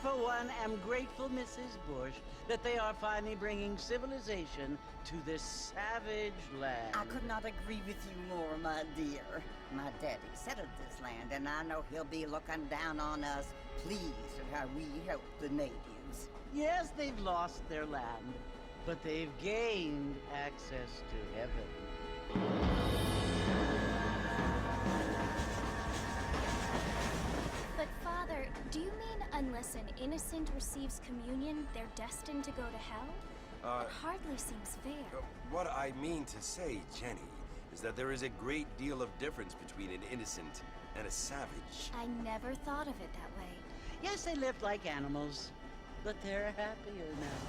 for one, am grateful, Mrs. Bush, that they are finally bringing civilization to this savage land. I could not agree with you more, my dear. My daddy settled this land, and I know he'll be looking down on us, pleased at how we help the natives. Yes, they've lost their land, but they've gained access to heaven. But Father, do you mean unless an innocent receives communion, they're destined to go to hell? That hardly seems fair. What I mean to say, Jenny, is that there is a great deal of difference between an innocent and a savage. I never thought of it that way. Yes, they lived like animals, but they're happier now.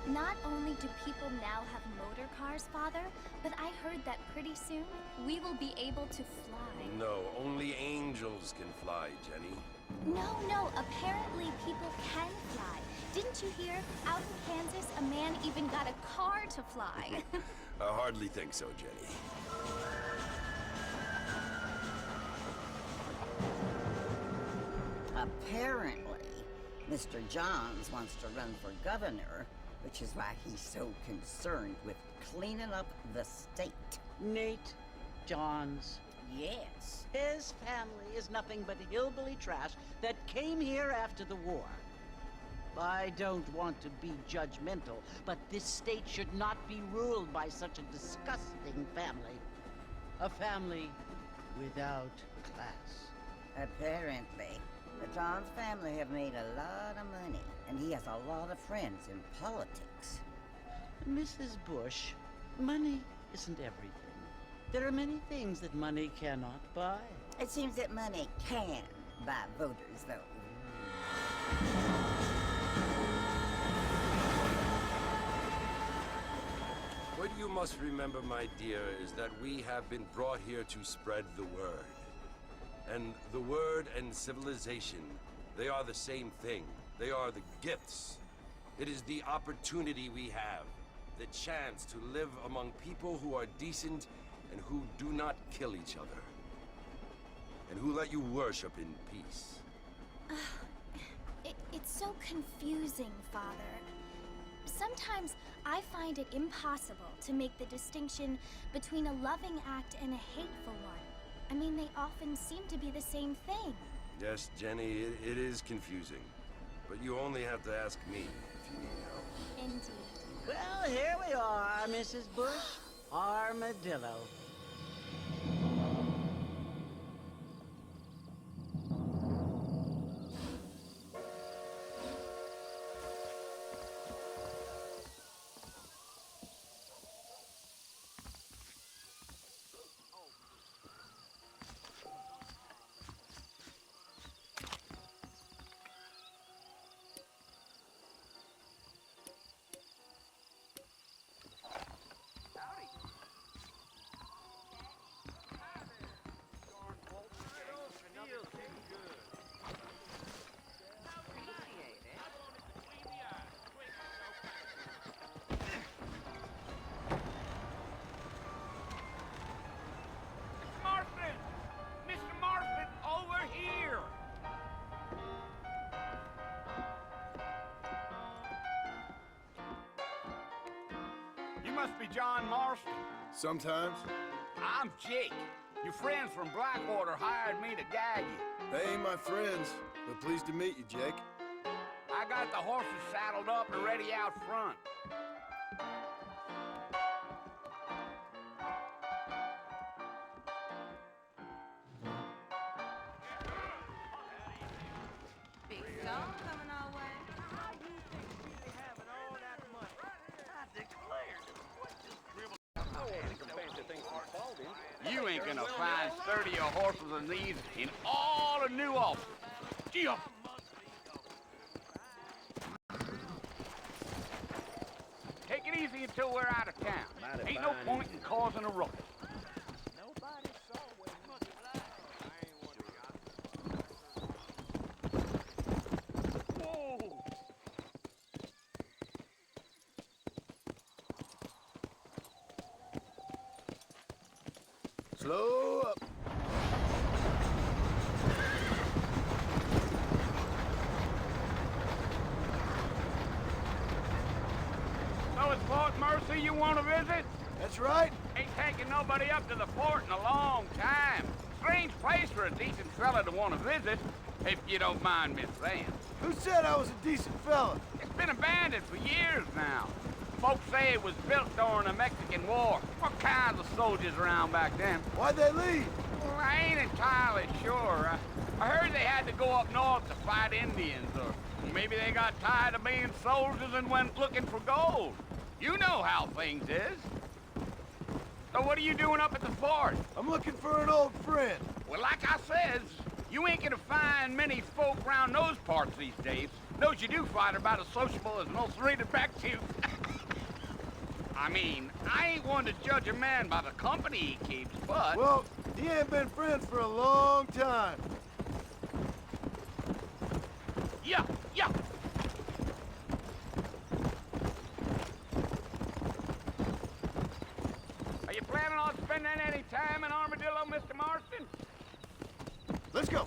Not only do people now have motor cars, Father, but I heard that pretty soon we will be able to fly. No, only angels can fly, Jenny. No, apparently people can fly. Didn't you hear? Out in Kansas, a man even got a car to fly. I hardly think so, Jenny. Apparently, Mr. Johns wants to run for governor, which is why he's so concerned with cleaning up the state. Nate Johns. Yes. His family is nothing but hillbilly trash that came here after the war. I don't want to be judgmental, but this state should not be ruled by such a disgusting family. A family without class. Apparently. The Johns family have made a lot of money, and he has a lot of friends in politics. Mrs. Bush, money isn't everything. There are many things that money cannot buy. It seems that money can buy voters, though. What you must remember, my dear, is that we have been brought here to spread the word. And the word and civilization, they are the same thing. They are the gifts. It is the opportunity we have, the chance to live among people who are decent and who do not kill each other. And who let you worship in peace. It's so confusing, Father. Sometimes I find it impossible to make the distinction between a loving act and a hateful one. I mean, they often seem to be the same thing. Yes, Jenny, it is confusing. But you only have to ask me if you need help. Indeed. Well, here we are, Mrs. Bush. Armadillo. John Marston? Sometimes. I'm Jake. Your friends from Blackwater hired me to guide you. They ain't my friends, but pleased to meet you, Jake. I got the horses saddled up and ready out front. Big storm coming our way. How you think we be having all that money? I declare this place just dribbled. You ain't gonna find 30 horses of these in all of New Ulster. Gee up! Take it easy until we're out of town. Ain't no point in causing a ruckus. Nobody saw where much Whoa! Slow up. So it's Fort Mercy you want to visit? That's right. Ain't taking nobody up to the fort in a long time. Strange place for a decent fella to want to visit, if you don't mind me saying. Who said I was a decent fella? It's been abandoned for years now. Folks say it was built during the Mexican War. What kinds of soldiers around back then? Why'd they leave? Well, I ain't entirely sure. I heard they had to go up north to fight Indians, or maybe they got tired of being soldiers and went looking for gold. You know how things is. So what are you doing up at the fort? I'm looking for an old friend. Well, like I says, you ain't gonna find many folk around those parts these days. Those you do find are about as sociable as most reading back to you. I mean, I ain't one to judge a man by the company he keeps, but... Well, he ain't been friends for a long time. Yeah, yeah. Are you planning on spending any time in Armadillo, Mr. Marston? Let's go.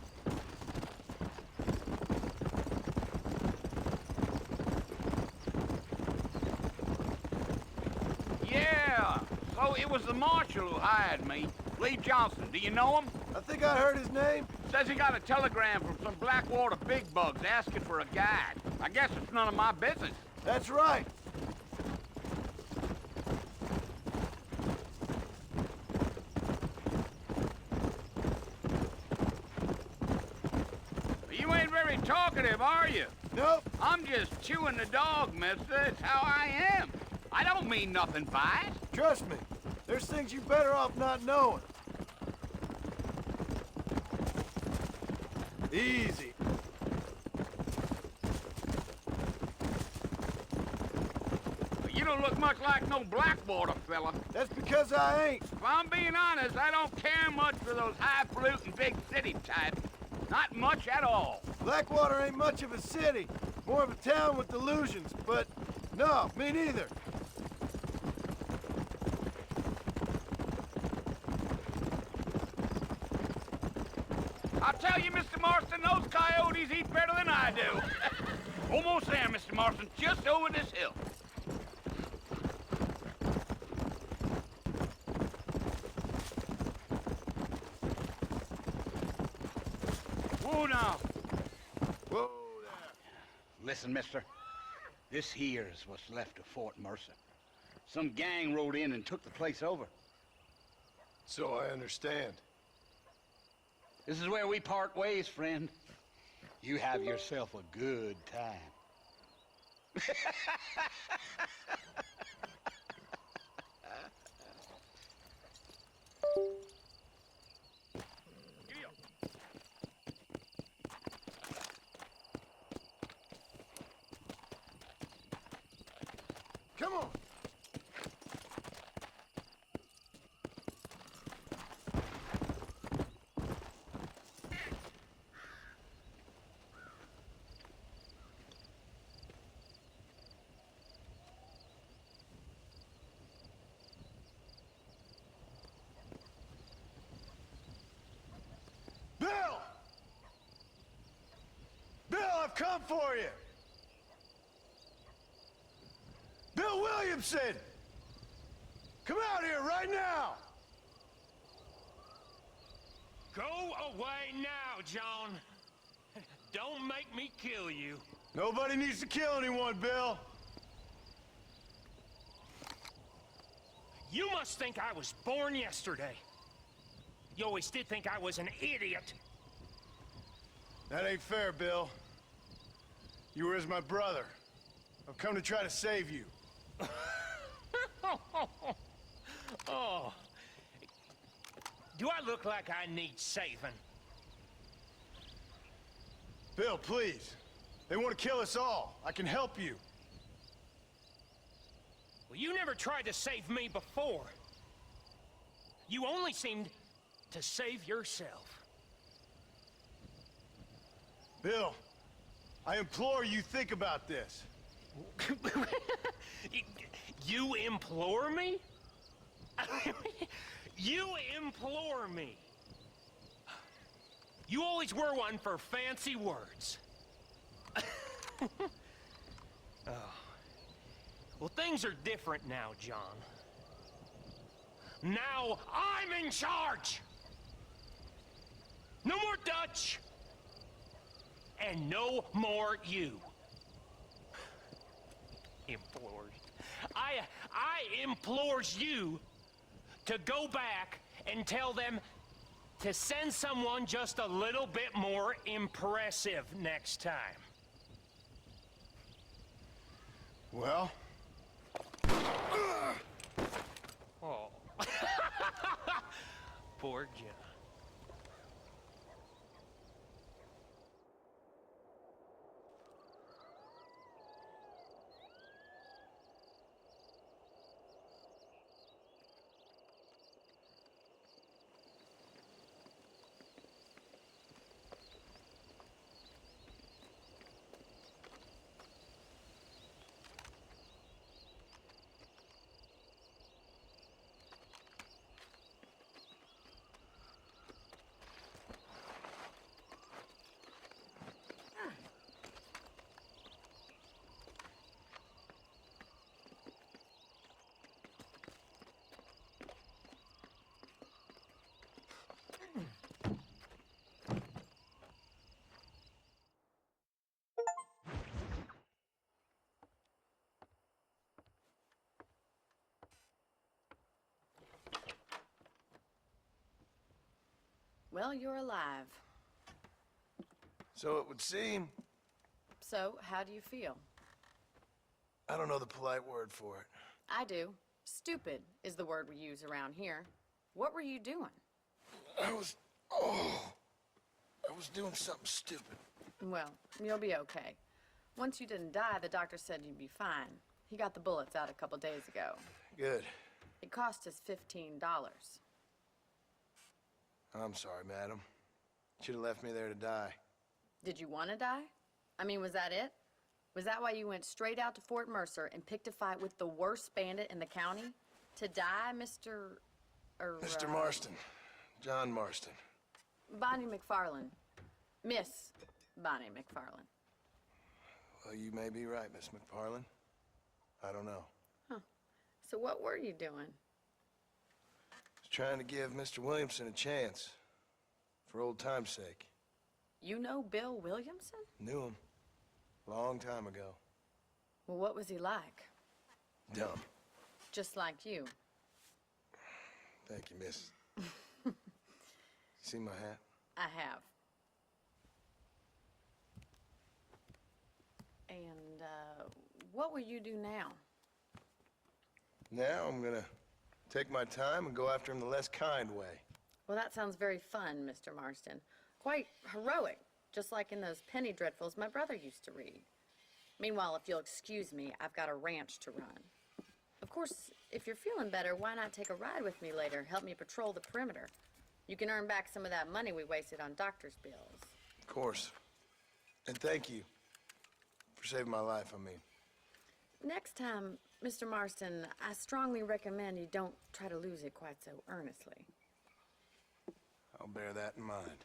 Yeah, so it was the marshal who hired me. Lee Johnson, do you know him? I think I heard his name. Says he got a telegram from some Blackwater big bugs asking for a guide. I guess it's none of my business. That's right. You ain't very talkative, are you? Nope. I'm just chewing the dog, mister. It's how I am. I don't mean nothing by it. Trust me. There's things you better off not knowing. Easy. You don't look much like no Blackwater fella. That's because I ain't. If I'm being honest, I don't care much for those highfalutin big city types. Not much at all. Blackwater ain't much of a city. More of a town with illusions, but no, me neither. I'll tell you, Mr. Marston, those coyotes eat better than I do. Almost there, Mr. Marston, just over this hill. Whoa now. Whoa there. Listen, mister. This here is what's left of Fort Mercer. Some gang rode in and took the place over. So I understand. This is where we part ways, friend. You have yourself a good time. Come on. Bill! Bill, I've come for you! Bill Williamson! Come out here right now! Go away now, John. Don't make me kill you. Nobody needs to kill anyone, Bill. You must think I was born yesterday. You always did think I was an idiot. That ain't fair, Bill. You were as my brother. I've come to try to save you. Oh. Do I look like I need saving? Bill, please. They want to kill us all. I can help you. Well, you never tried to save me before. You only seemed to save yourself. Bill, I implore you think about this. You implore me? You implore me. You always were one for fancy words. Oh. Well, things are different now, John. Now I'm in charge! No more Dutch! And no more you. Implores. I implores you to go back and tell them to send someone just a little bit more impressive next time. Well? Oh. Poor John. Well, you're alive. So it would seem. So, how do you feel? I don't know the polite word for it. I do. Stupid is the word we use around here. What were you doing? I was doing something stupid. Well, you'll be okay. Once you didn't die, the doctor said you'd be fine. He got the bullets out a couple days ago. Good. It cost us $15. I'm sorry, madam. Should have left me there to die. Did you want to die? I mean, was that it? Was that why you went straight out to Fort Mercer and picked a fight with the worst bandit in the county? To die, Mr. Mr. Marston. John Marston. Bonnie McFarland. Miss Bonnie McFarland. Well, you may be right, Miss McFarland. I don't know. Huh. So what were you doing? Was trying to give Mr. Williamson a chance. For old time's sake. You know Bill Williamson? Knew him. Long time ago. Well, what was he like? Dumb. Just like you. Thank you, miss. See my hat? I have. And, what will you do now? Now I'm gonna take my time and go after him the less kind way. Well, that sounds very fun, Mr. Marston. Quite heroic, just like in those penny dreadfuls my brother used to read. Meanwhile, if you'll excuse me, I've got a ranch to run. Of course, if you're feeling better, why not take a ride with me later? Help me patrol the perimeter. You can earn back some of that money we wasted on doctor's bills. Of course. And thank you for saving my life, I mean. Next time, Mr. Marston, I strongly recommend you don't try to lose it quite so earnestly. I'll bear that in mind.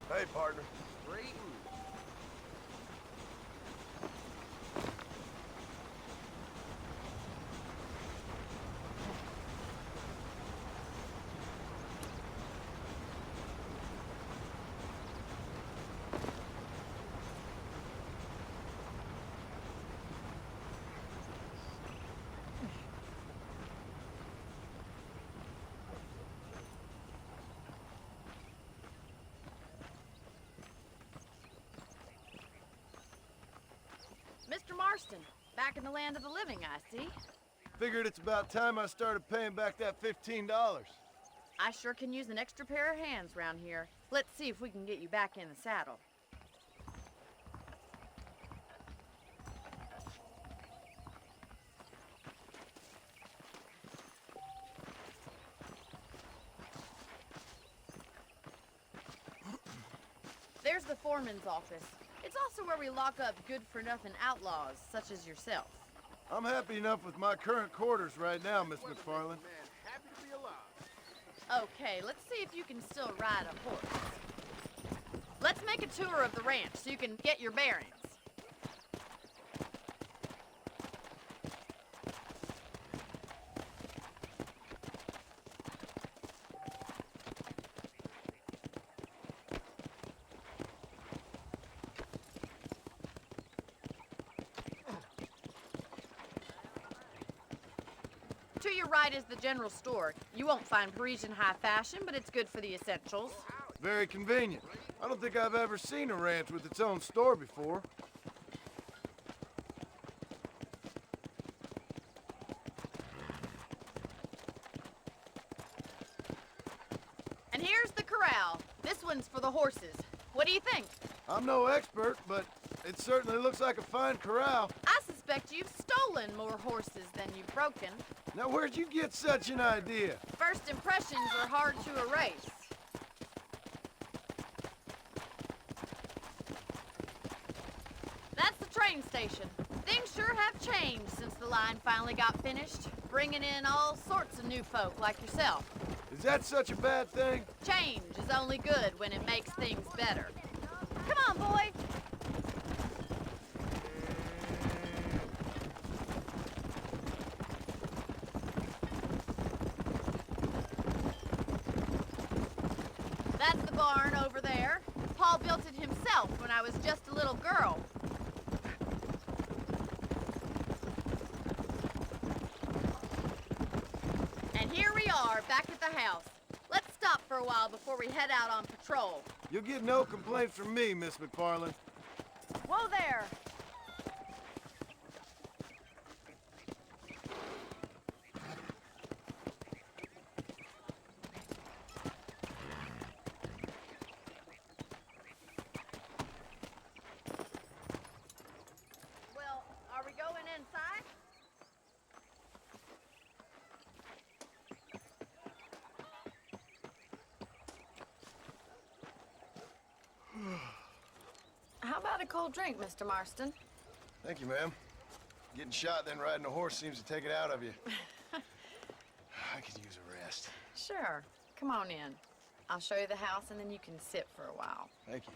Hey, partner. Greetings. Mr. Marston, back in the land of the living, I see. Figured it's about time I started paying back that $15. I sure can use an extra pair of hands round here. Let's see if we can get you back in the saddle. There's the foreman's office. It's also where we lock up good-for-nothing outlaws, such as yourself. I'm happy enough with my current quarters right now, Miss McFarland. Okay, let's see if you can still ride a horse. Let's make a tour of the ranch so you can get your bearings. To your right is the general store. You won't find Parisian high fashion, but it's good for the essentials. Very convenient. I don't think I've ever seen a ranch with its own store before. And here's the corral. This one's for the horses. What do you think? I'm no expert, but it certainly looks like a fine corral. I suspect you've stolen more horses than you've broken. Now, where'd you get such an idea? First impressions are hard to erase. That's the train station. Things sure have changed since the line finally got finished, bringing in all sorts of new folk like yourself. Is that such a bad thing? Change is only good when it makes things better. Come on, boy. That's the barn over there. Paul built it himself when I was just a little girl. And here we are, back at the house. Let's stop for a while before we head out on patrol. You'll get no complaints from me, Miss McFarland. Whoa there! Well, are we going inside? How about a cold drink, Mr. Marston? Thank you, ma'am. Getting shot, then riding a horse seems to take it out of you. I could use a rest. Sure. Come on in. I'll show you the house, and then you can sit for a while. Thank you.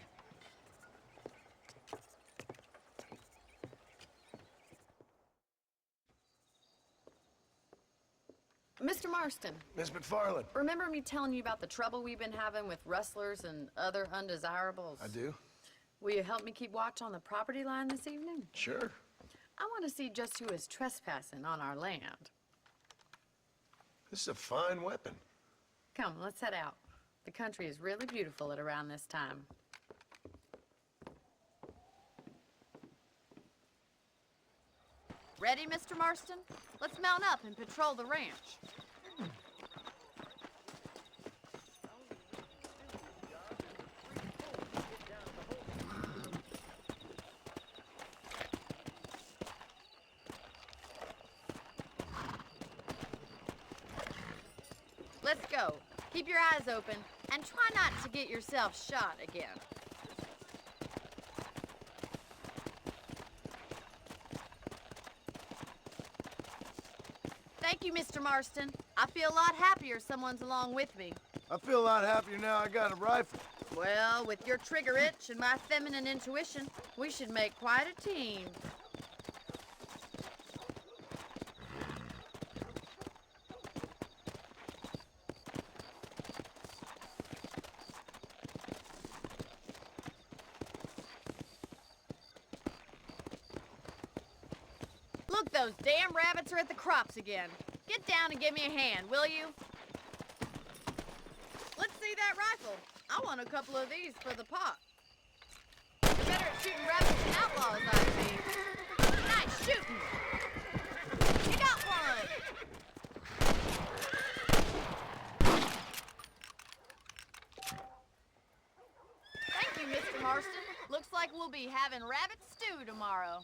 Mr. Marston, Miss McFarland. remember me telling you about the trouble we've been having with rustlers and other undesirables? I do? Will you help me keep watch on the property line this evening? Sure. I want to see just who is trespassing on our land. This is a fine weapon. Come, let's head out. The country is really beautiful at around this time. Ready, Mr. Marston? Let's mount up and patrol the ranch. Let's go. Keep your eyes open and try not to get yourself shot again. Thank you, Mr. Marston. I feel a lot happier someone's along with me. I feel a lot happier now I got a rifle. Well, with your trigger itch and my feminine intuition, we should make quite a team. Look, those damn rabbits are at the crops again. Get down and give me a hand, will you? Let's see that rifle. I want a couple of these for the pot. You're better at shooting rabbits than outlaws, I see. Nice shooting. You got one. Thank you, Mr. Marston. Looks like we'll be having rabbit stew tomorrow.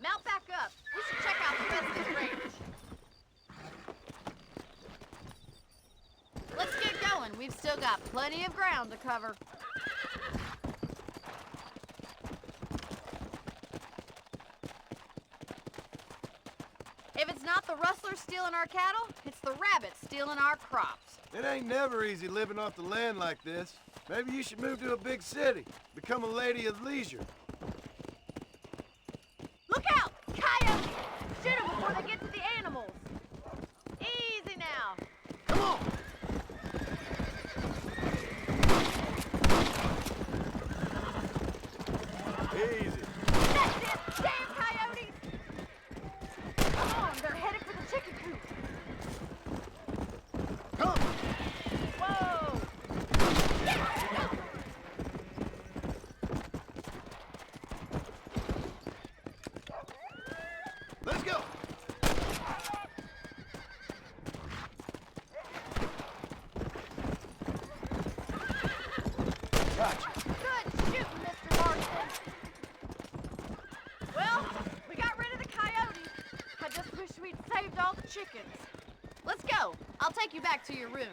Mount back up. We should check out the rest of this range. Let's get going. We've still got plenty of ground to cover. not the rustlers stealing our cattle, it's the rabbits stealing our crops. It ain't never easy living off the land like this. Maybe you should move to a big city. Become a lady of leisure. Look out! Coyotes! Shoot them before they get to the animals. Easy now. Come on! Easy. That's it! Damn coyotes! Come on, they're headed for the chicken coop. Come! Whoa! Let's go! Gotcha. Good shooting, Mr. Marston. Well, we got rid of the coyotes. I just wish we'd saved all the chickens. Let's go. I'll take you back to your room.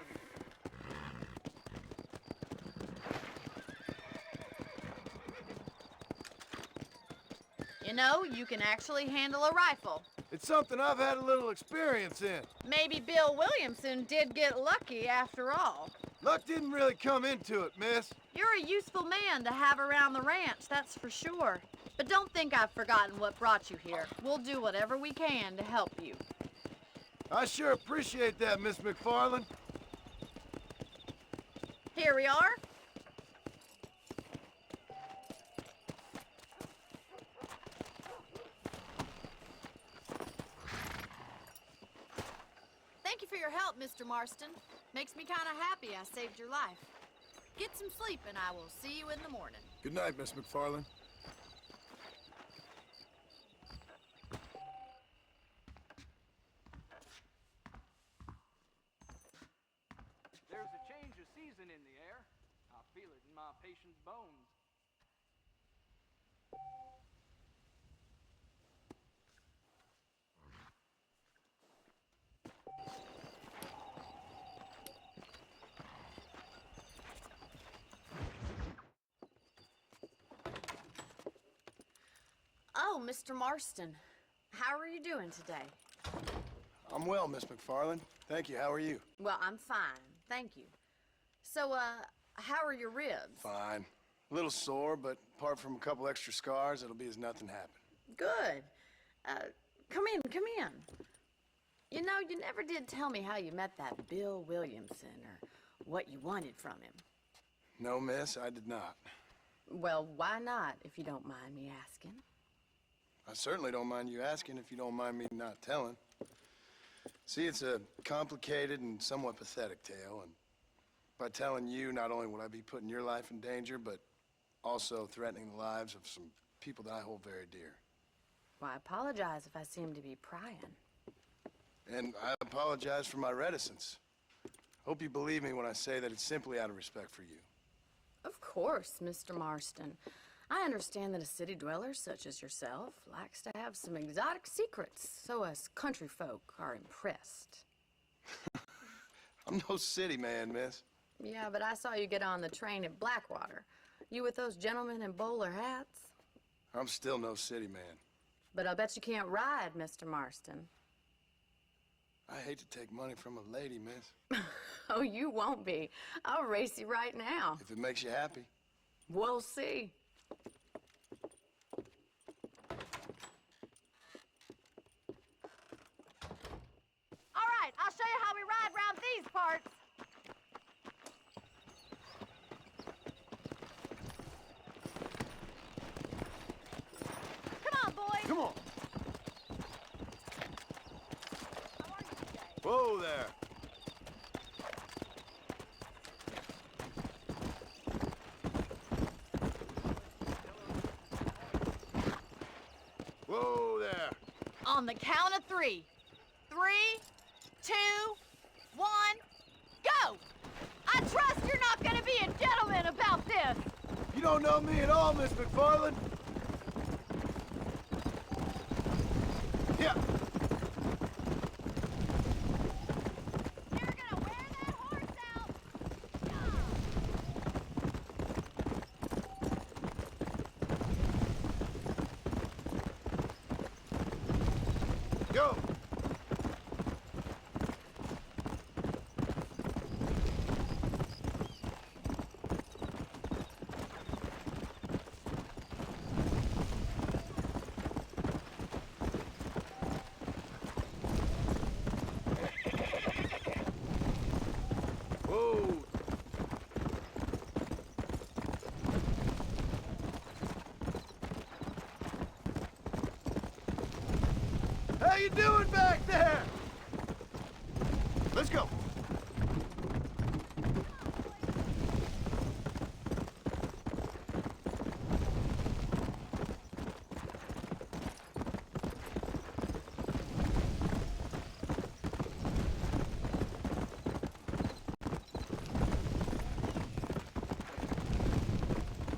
You know, you can actually handle a rifle. It's something I've had a little experience in. Maybe Bill Williamson did get lucky after all. Luck didn't really come into it, miss. You're a useful man to have around the ranch, that's for sure. But don't think I've forgotten what brought you here. We'll do whatever we can to help you. I sure appreciate that, Miss McFarland. Here we are. Thank you for your help, Mr. Marston. Makes me kind of happy I saved your life. Get some sleep and I will see you in the morning. Good night, Miss McFarland. There's a change of season in the air. I feel it in my patient's bones. Oh, Mr. Marston. How are you doing today? I'm well, Miss McFarland. Thank you. How are you? Well, I'm fine. Thank you. So, how are your ribs? Fine. A little sore, but apart from a couple extra scars, it'll be as nothing happened. Good. Come in, come in. You know, you never did tell me how you met that Bill Williamson or what you wanted from him. No, miss, I did not. Well, why not, if you don't mind me asking? I certainly don't mind you asking if you don't mind me not telling. See, it's a complicated and somewhat pathetic tale, and by telling you, not only would I be putting your life in danger, but also threatening the lives of some people that I hold very dear. Well, I apologize if I seem to be prying. And I apologize for my reticence. Hope you believe me when I say that it's simply out of respect for you. Of course, Mr. Marston. I understand that a city dweller such as yourself likes to have some exotic secrets, so us country folk are impressed. I'm no city man, miss. Yeah, but I saw you get on the train at Blackwater. You with those gentlemen in bowler hats? I'm still no city man. But I'll bet you can't ride, Mr. Marston. I hate to take money from a lady, miss. Oh, you won't be. I'll race you right now. If it makes you happy. We'll see. All right, I'll show you how we ride around these parts. Come on, boys. Come on. How are you today? Whoa there. Whoa there. On the count of 3. 3, 2, 1, go! I trust you're not gonna be a gentleman about this. You don't know me at all, Miss McFarland. Yeah. You're gonna wear that horse out. Go. you doing back there? Let's go.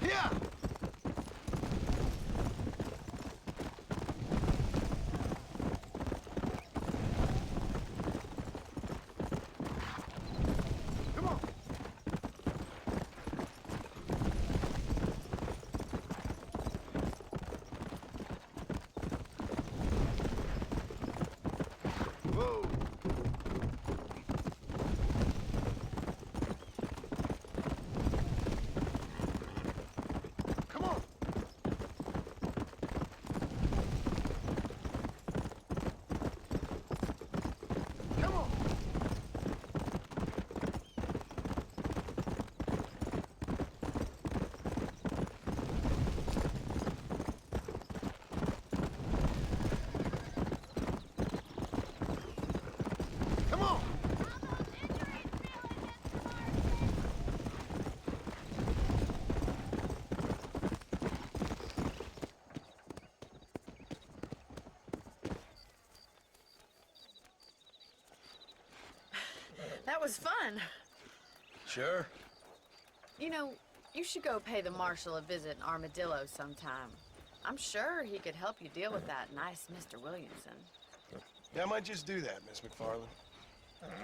Yeah. Come on. Whoa. Come on. Come on. Come on. That was fun. Sure. You know, you should go pay the marshal a visit in Armadillo sometime. I'm sure he could help you deal with that nice Mr. Williamson. Yeah, I might just do that, Miss McFarland.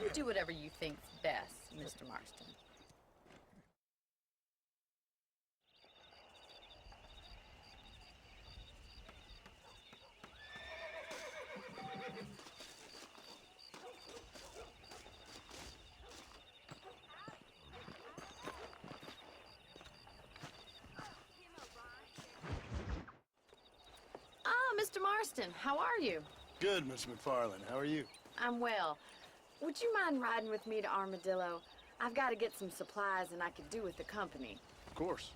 You do whatever you think's best, Mr. Marston. Mr. Marston, how are you? Good, Miss McFarland. How are you? I'm well. Would you mind riding with me to Armadillo? I've got to get some supplies and I could do with the company. Of course.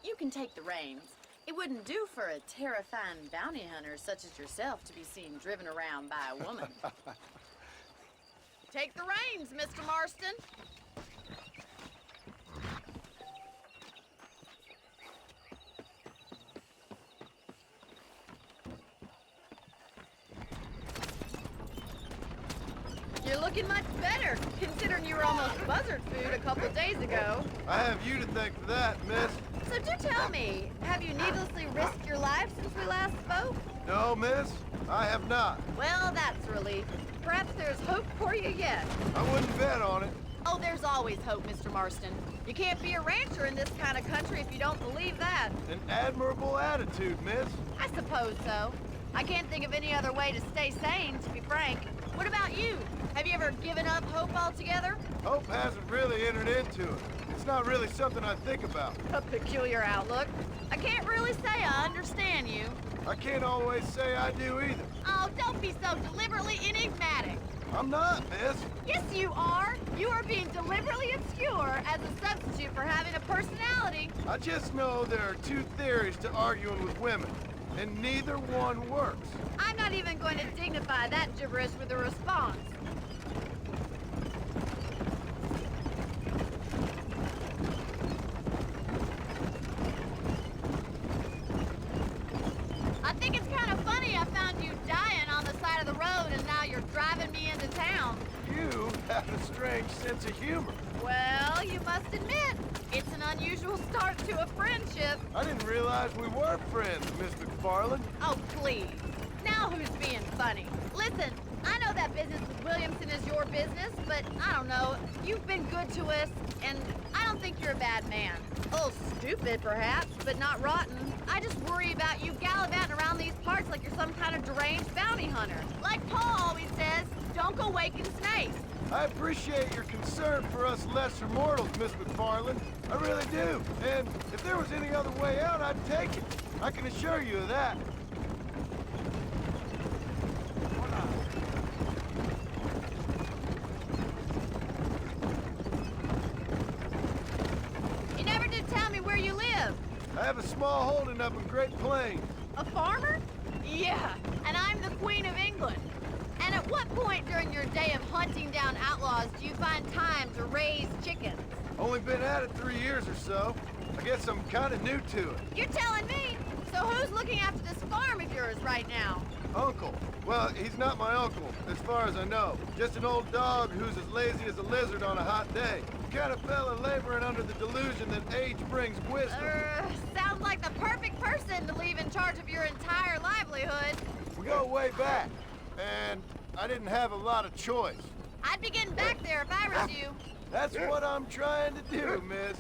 You can take the reins. It wouldn't do for a terrifying bounty hunter such as yourself to be seen driven around by a woman. Take the reins, Mr. Marston. You're looking much better, considering you were almost buzzard food a couple days ago. I have you to thank for that, miss. So do tell me, have you needlessly risked your life since we last spoke? No, miss, I have not. Well, that's a relief. Perhaps there's hope for you yet. I wouldn't bet on it. Oh, there's always hope, Mr. Marston. You can't be a rancher in this kind of country if you don't believe that. An admirable attitude, miss. I suppose so. I can't think of any other way to stay sane, to be frank. What about you? Have you ever given up hope altogether? Hope hasn't really entered into it. It's not really something I think about. A peculiar outlook. I can't really say I understand you. I can't always say I do either. Oh, don't be so deliberately enigmatic. I'm not, miss. Yes, you are. You are being deliberately obscure as a substitute for having a personality. I just know there are two theories to arguing with women, and neither one works. I'm not even going to dignify that gibberish with a response. I think it's kind of funny I found you dying on the side of the road and now you're driving me into town. You have a strange sense of humor. Well, you must admit, it's an unusual start to a friendship. I didn't realize we were friends, Miss McFarland. Oh, please. Now who's being funny? Listen, I know that business with Williamson is your business, but I don't know. You've been good to us, and I don't think you're a bad man. A little stupid, perhaps, but not rotten. I just worry about you gallivanting around these parts like you're some kind of deranged bounty hunter. Like Paul always says, don't go waking snakes. I appreciate your concern for us lesser mortals, Miss McFarland. I really do. And if there was any other way out, I'd take it. I can assure you of that. You never did tell me where you live. I have a small holding up in Great Plains. A farmer? Yeah, and I'm the Queen of England. And at what point during your day of hunting down outlaws do you find time to raise chickens? Only been at it 3 years or so. I guess I'm kind of new to it. You're telling me? So who's looking after this farm of yours right now? Uncle. Well, he's not my uncle, as far as I know. Just an old dog who's as lazy as a lizard on a hot day. Kind of fella laboring under the delusion that age brings wisdom. Sounds like the perfect person to leave in charge of your entire livelihood. We go way back, and I didn't have a lot of choice. I'd be getting back there if I was you. That's what I'm trying to do, miss.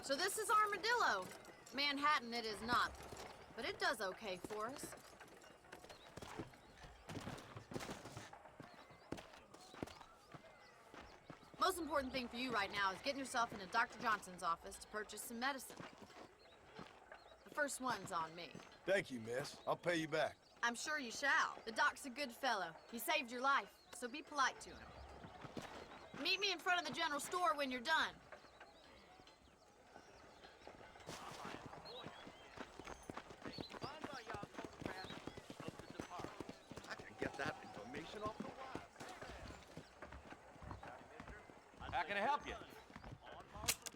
So this is Armadillo. Manhattan it is not, but it does okay for us. Most important thing for you right now is getting yourself into Dr. Johnson's office to purchase some medicine. The first one's on me. Thank you, miss. I'll pay you back. I'm sure you shall. The doc's a good fellow. He saved your life, so be polite to him. Meet me in front of the general store when you're done. I can get that information off the wire. How can I help you?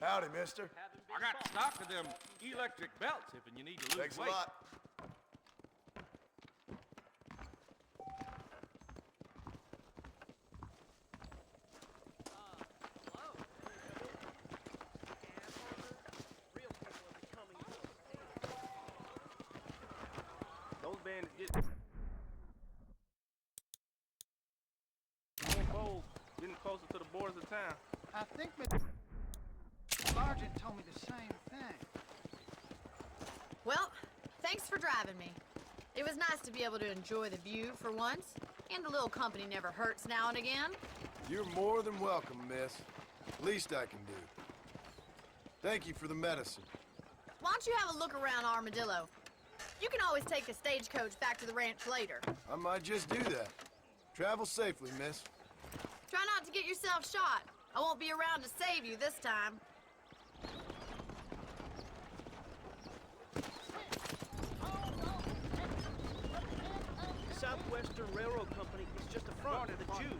Howdy, mister. I got stock of them electric belts if you need to lose Thanks a weight. lot. Those bandits get more bold, getting closer to the borders of town. I think Sergeant told me the same thing. Well, thanks for driving me. It was nice to be able to enjoy the view for once, and a little company never hurts now and again. You're more than welcome, miss. Least I can do. Thank you for the medicine. Why don't you have a look around Armadillo? You can always take a stagecoach back to the ranch later. I might just do that. Travel safely, miss. Try not to get yourself shot. I won't be around to save you this time. Southwestern Railroad Company is just a front of the Jews.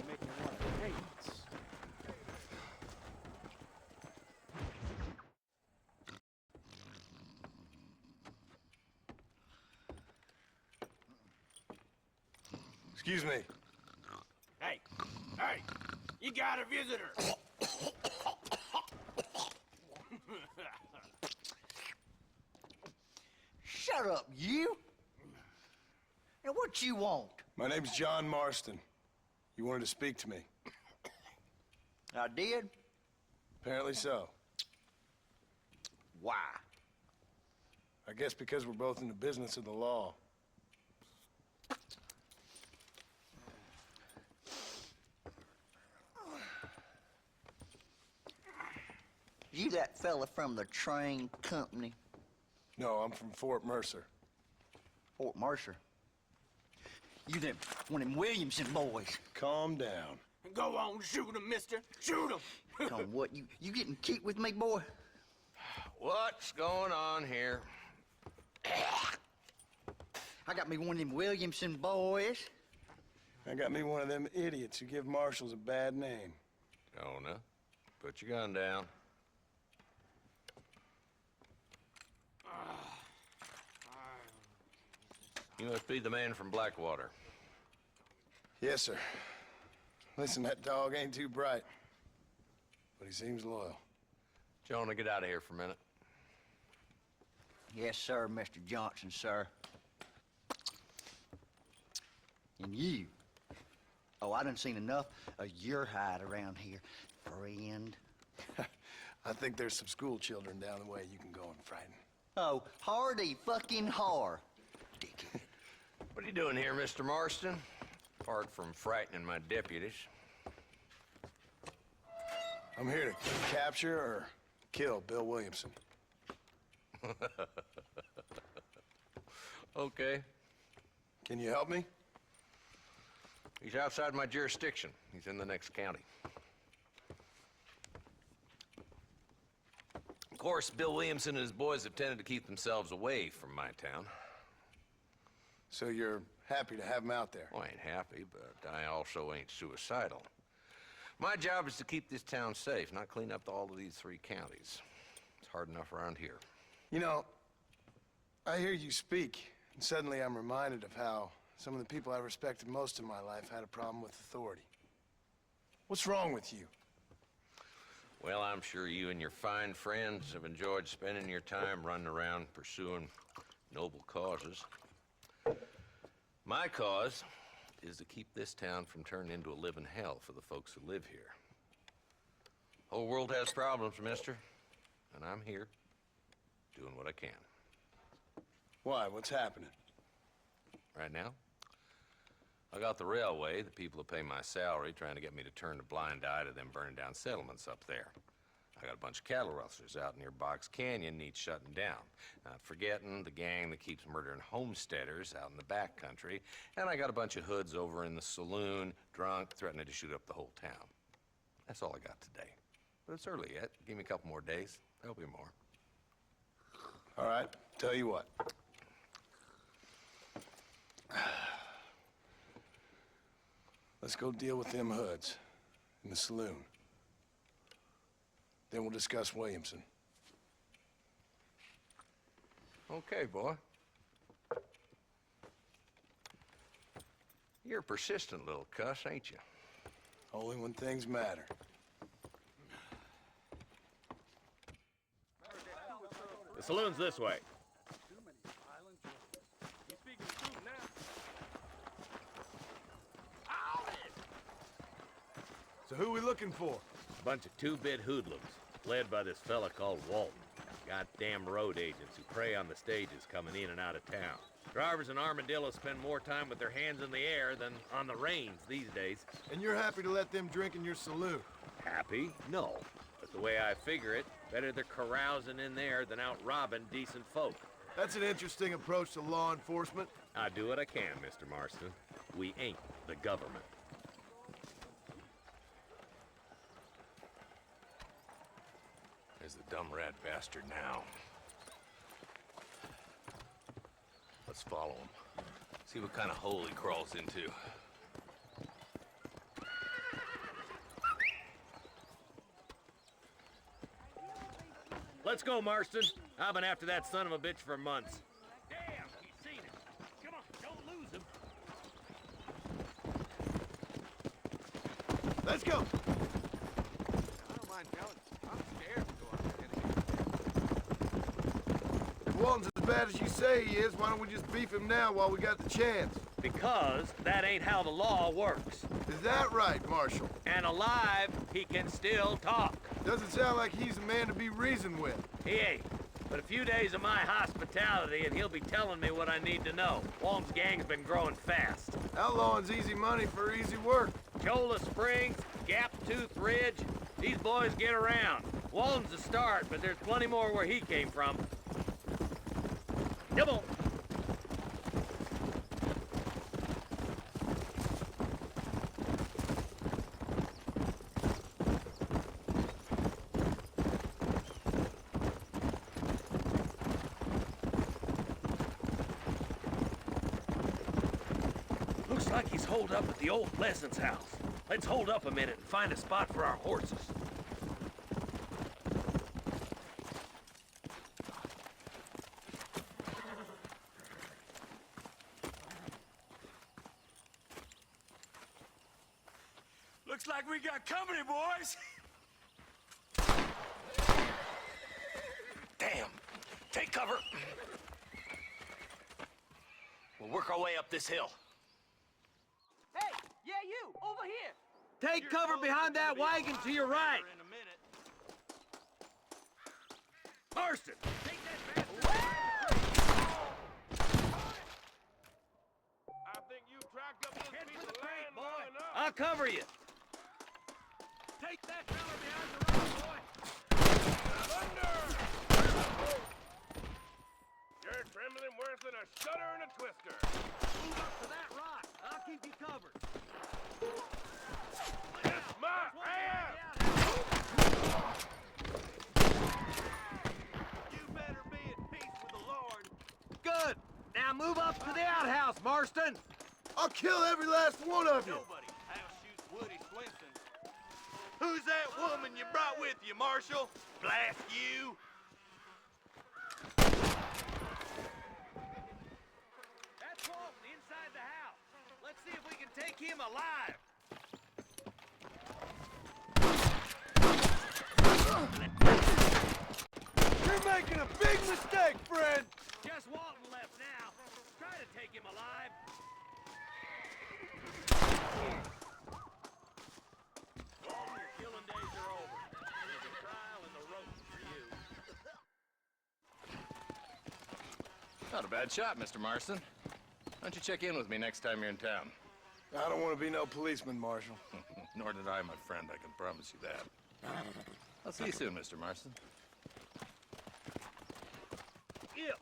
Making a lot of payments. Excuse me. Hey, you got a visitor. Shut up, you! Now, what you want? My name's John Marston. You wanted to speak to me? I did? Apparently so. Why? I guess because we're both in the business of the law. You that fella from the train company? No, I'm from Fort Mercer. Fort Mercer? You them, one of them Williamson boys. Calm down. Go on, shoot him, mister. Shoot him. Come on, what, you getting keep with me, boy? What's going on here? I got me one of them Williamson boys. I got me one of them idiots who give marshals a bad name. Jonah, put your gun down. You must be the man from Blackwater. Yes, sir. Listen, that dog ain't too bright, but he seems loyal. Jonah, get out of here for a minute. Yes, sir, Mr. Johnson, sir. And you. Oh, I done seen enough of your hide around here, friend. I think there's some school children down the way you can go and frighten. Oh, hardy fucking har. Dickhead. What are you doing here, Mr. Marston? Apart from frightening my deputies. I'm here to capture or kill Bill Williamson. Okay. Can you help me? He's outside my jurisdiction. He's in the next county. Of course, Bill Williamson and his boys have tended to keep themselves away from my town. So you're happy to have him out there? Well, I ain't happy, but I also ain't suicidal. My job is to keep this town safe, not clean up all of these 3 counties. It's hard enough around here. You know, I hear you speak, and suddenly I'm reminded of how some of the people I respected most in my life had a problem with authority. What's wrong with you? Well, I'm sure you and your fine friends have enjoyed spending your time running around pursuing noble causes. My cause is to keep this town from turning into a living hell for the folks who live here. Whole world has problems, mister, and I'm here doing what I can. Why? What's happening? Right now, I got the railway, the people who pay my salary, trying to get me to turn a blind eye to them burning down settlements up there. I got a bunch of cattle rustlers out near Box Canyon needs shutting down. Not forgetting the gang that keeps murdering homesteaders out in the back country. And I got a bunch of hoods over in the saloon, drunk, threatening to shoot up the whole town. That's all I got today. But it's early yet. Give me a couple more days. There'll be more. All right, tell you what. Let's go deal with them hoods in the saloon. Then we'll discuss Williamson. Okay, boy. You're a persistent little cuss, ain't you? Only when things matter. The saloon's this way. You speaking the truth now? So who we looking for? Bunch of 2-bit hoodlums, led by this fella called Walton. Goddamn road agents who prey on the stages coming in and out of town. Drivers in Armadillo spend more time with their hands in the air than on the reins these days. And you're happy to let them drink in your saloon? Happy? No. But the way I figure it, better they're carousing in there than out robbing decent folk. That's an interesting approach to law enforcement. I do what I can, Mr. Marston. We ain't the government. There's the dumb rat bastard now. Let's follow him. See what kind of hole he crawls into. Let's go, Marston. I've been after that son of a bitch for months. Damn, he's seen it. Come on, don't lose him. Let's go! I don't mind telling you, I'm scared to go out there. If Walton's as bad as you say he is, why don't we just beef him now while we got the chance? Because that ain't how the law works. Is that right, Marshal? And alive, he can still talk. Doesn't sound like he's a man to be reasoned with. He ain't. But a few days of my hospitality and he'll be telling me what I need to know. Walton's gang's been growing fast. Outlawing's easy money for easy work. Cholla Springs, Gap Tooth Ridge, these boys get around. Walton's a start, but there's plenty more where he came from. Come on. Looks like he's holed up at the old Pleasance house. Let's hold up a minute and find a spot for our horses. Looks like we got company, boys. Damn. Take cover. We'll work our way up this hill. Hey, yeah, you, over here. Take cover behind that wagon to your right. In a minute. Marston, take that bastard. I think you tracked up this Head piece for the of crate, land boy. long enough. I'll cover you. Take that fella behind the rock, boy. Thunder! You're trembling worse than a shudder and a twister. Move up to that rock. I'll keep you covered. Kiss my ass! You better be at peace with the Lord. Good. Now move up to the outhouse, Marston. I'll kill every last one of you! Nobody house shoots Woody Swenson. Who's that woman you brought with you, Marshal? Blast you! That's Walton inside the house. Let's see if we can take him alive. You're making a big mistake, friend! Just Walton left now. Try to take him alive. Walton, your killing days are over. There's a trial and the rope for you. Not a bad shot, Mr. Marston. Why don't you check in with me next time you're in town? I don't want to be no policeman, Marshal. Nor did I, my friend. I can promise you that. I'll see you soon, Mr. Marston. Yeah.